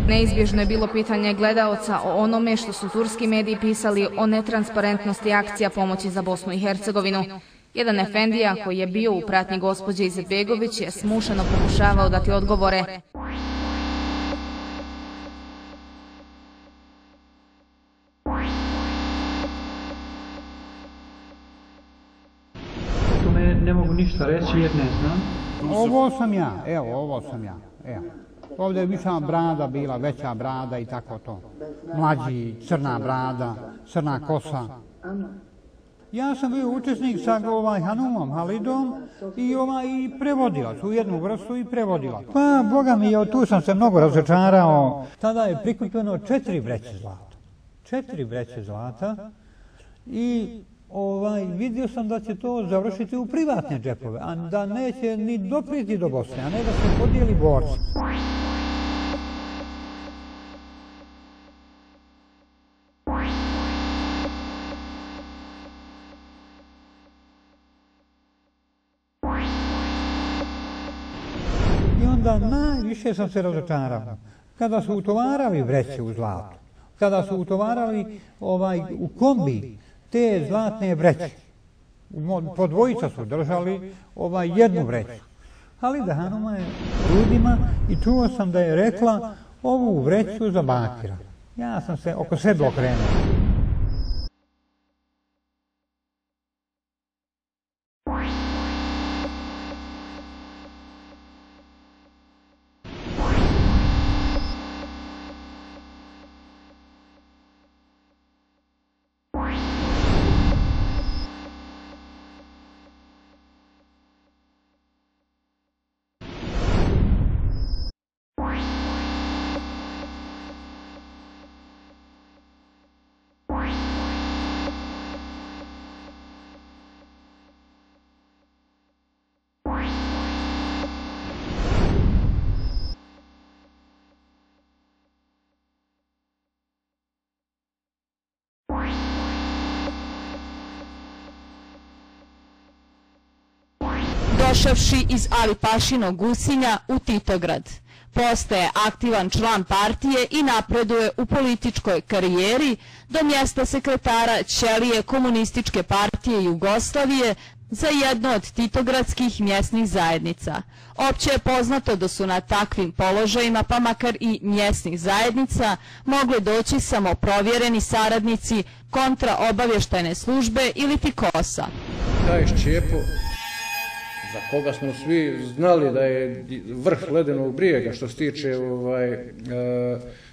Neizbježno je bilo pitanje gledaoca o onome što su turski mediji pisali o netransparentnosti akcija pomoći za Bosnu i Hercegovinu. Jedan efendija koji je bio u pratnji gospođe Izetbegović je smušano pokušavao dati odgovore. O tome ne mogu ništa reći jer ne znam. Ovo sam ja, evo, ovo sam ja, evo. Ovdje je viša brada bila, veća brada i tako to. Mlađi, crna brada, crna kosa. Ja sam bio učesnik sa Hanumom Halidom i prevodilac, u jednu vrstu i prevodilac. Pa, Boga mi, tu sam se mnogo razočarao. Tada je prikupljeno 4 vreće zlata. 4 vreće zlata i vidio sam da će to završiti u privatne džepove, a da neće ni dopriti do Bosne, a ne da se podijeli borci. I onda najviše sam se razočarao. Kada su utovarali vreće u zlatu, kada su utovarali u kombi te zlatne vreće, po dvojica su držali jednu vreću. Halida Hanuma je ljudima i čuo sam da je rekla ovu vreću za Bakira. Ja sam se oko sebe okrenuo. došavši iz Alipašinog Gusinja u Titograd. Postaje aktivan član partije i napreduje u političkoj karijeri do mjesta sekretara ćelije Komunističke partije Jugoslavije za jednu od titogradskih mjesnih zajednica. Opće je poznato da su na takvim položajima, pa makar i mjesnih zajednica, mogli doći samo provjereni saradnici kontraobavještajne službe ili KOS-a. Taj Šćepo, za koga smo svi znali da je vrh ledenog brijega što se tiče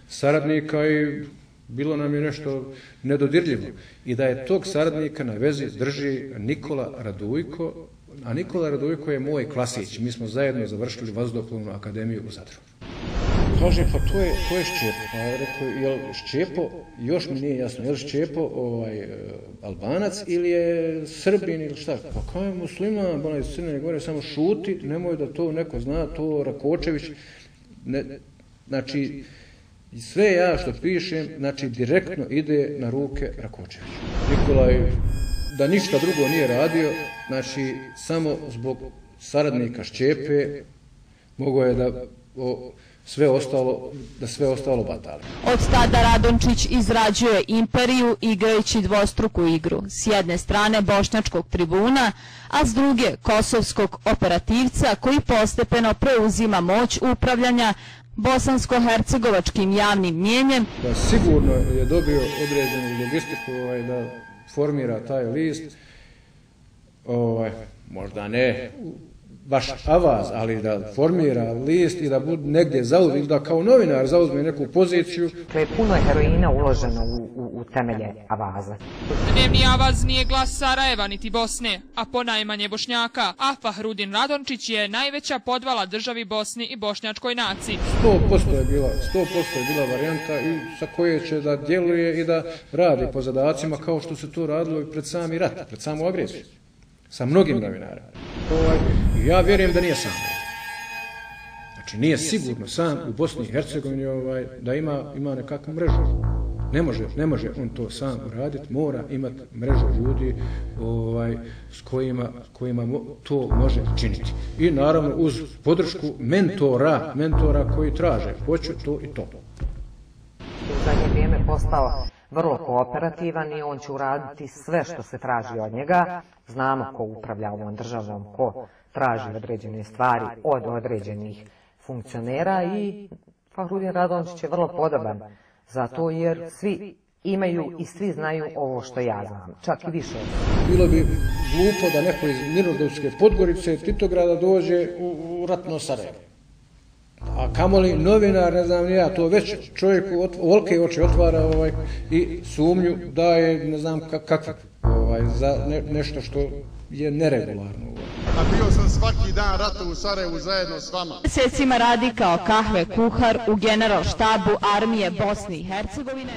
saradnika, i bilo nam je nešto nedodirljivo. I da je tog saradnika na vezi drži Nikola Radujko, a Nikola Radujko je moj klasić. Mi smo zajedno završili Vazduhoplovnu akademiju u Zadru. Kaže, pa to je Šćepo. Pa je rekao, jel Šćepo, još mi nije jasno, je li Šćepo Albanac ili je Srbin ili šta? Pa kao je musliman, ona iz Crne Gore, samo šuti, nemoj da to neko zna, to Rakočević. Znači, sve ja što pišem, znači direktno ide na ruke Rakočeviću. Nikolaj, da ništa drugo nije radio, znači samo zbog saradnika Šćepe, mogao je da sve ostalo batali. Od tada Radončić izrađuje imperiju igrajući dvostruku igru. S jedne strane bošnjačkog tribuna, a s druge kosovskog operativca koji postepeno preuzima moć upravljanja bosansko-hercegovačkim javnim mnijenjem. Sigurno je dobio određenu logistiku da formira taj list, možda ne baš avaz, ali da formira list i da bude negdje zauzme, da kao novinar zauzme neku poziciju. Puno je heroina uloženo u temelje avaza. Dnevni avaz nije glas Sarajeva niti Bosne, a ponajmanje Bošnjaka, a Fahrudin Radončić je najveća podvala državi Bosni i bošnjačkoj naciji. 100% je bila varijanta i sa koje će da djeluje i da radi po zadacima kao što se to radilo i pred sami rat, pred samu agresiju. Sa mnogim novinarima. Ja vjerujem da nije sam. Znači nije sigurno sam u Bosni i Hercegovini da ima nekakvu mrežu. Ne može on to sam uraditi, mora imati mrežu ljudi s kojima to može činiti. I naravno uz podršku mentora koji traže, hoću to i to. U zadnje vrijeme postao vrlo kooperativan i on će uraditi sve što se traži od njega. Znamo ko upravlja ovom državom, ko traži određene stvari od određenih funkcionera i Fahrudin Radončić je vrlo podoban zato jer svi imaju i svi znaju ovo što ja znam, čak i više. Bilo bi glupo da neko iz Mirnodopske Podgorice, Titograda dođe u ratno Sarajevo. A kamoli novinar, ne znam ni ja, to već čovjeku volke oči otvara i sumnju da je, ne znam kakva, za nešto što je neregularno. A bio sam svaki dan rata u Sarajevu zajedno s vama. Mjesecima radi kao kahve kuhar u general štabu armije Bosne i Hercegovine.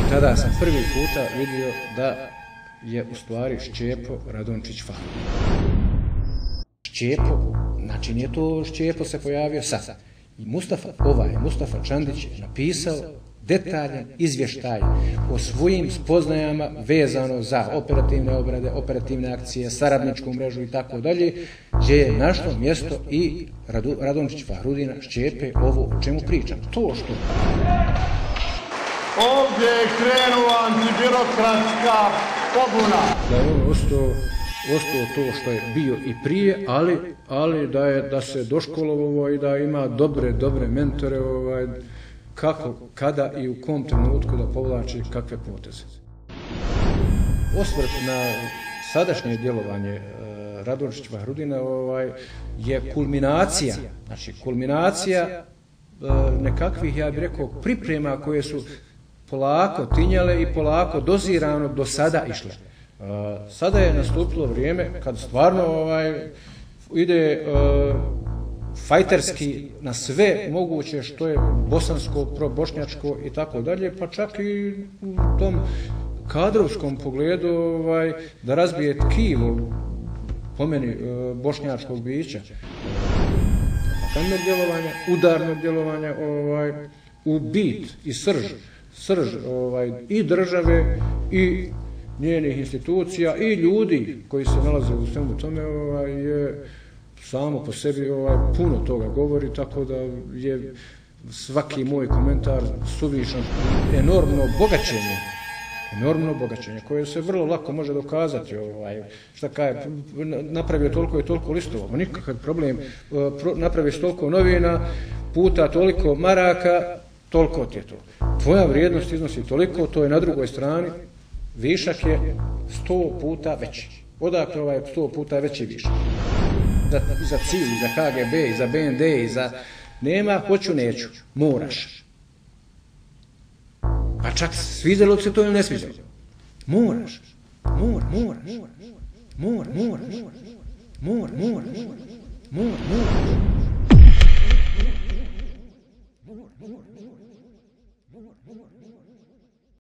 I tada sam prvi puta vidio da je u stvari Šćepo Radončić Fahrudin. Šćepo, znači nije to Šćepo se pojavio sad. I Mustafa Čandić je napisao detaljan izvještaj o svojim spoznajama vezano za operativne obrade, operativne akcije, saradničku mrežu i tako dalje, gdje je našlo mjesto i Radončić Fahrudina Šćepe, ovo o čemu pričam. To što... Ovdje je krenula antibirokratska pobuna. Da je on ostao to što je bio i prije, ali da se doškolovao i da ima dobre mentore, kako, kada i u kom trenutku da povlači kakve poteze. Osvrt na sadašnje djelovanje Radončića Fahrudina je kulminacija, znači kulminacija nekakvih, ja bih rekao, priprema koje su polako tinjale i polako dozirano do sada išle. Sada je nastupilo vrijeme kad stvarno ide fajterski na sve moguće što je bosansko, probošnjačko i tako dalje, pa čak i u tom kadrovskom pogledu da razbije tkivo, po meni, bošnjačkog bića. Propagandanog djelovanja, udarnog djelovanja u bit i srž i države i njenih institucija i ljudi koji se nalaze u svemu tome je samo po sebi puno toga govori, tako da je svaki moj komentar suvišan. Enormno bogaćenje koje se vrlo lako može dokazati. Šta kaže, napravio toliko i toliko listova, nikakav problem, napraviš toliko novina, puta toliko maraka, toliko ti je to. Tvoja vrijednost iznosi toliko, to je na drugoj strani, višak je 100 puta veći. Odakle 100 puta veći višak? Za cilj, za KGB, za BND, za... Nema, hoću, neću, moraš. Pa čak sviđalo se to ili ne sviđalo. Moraš. Mora.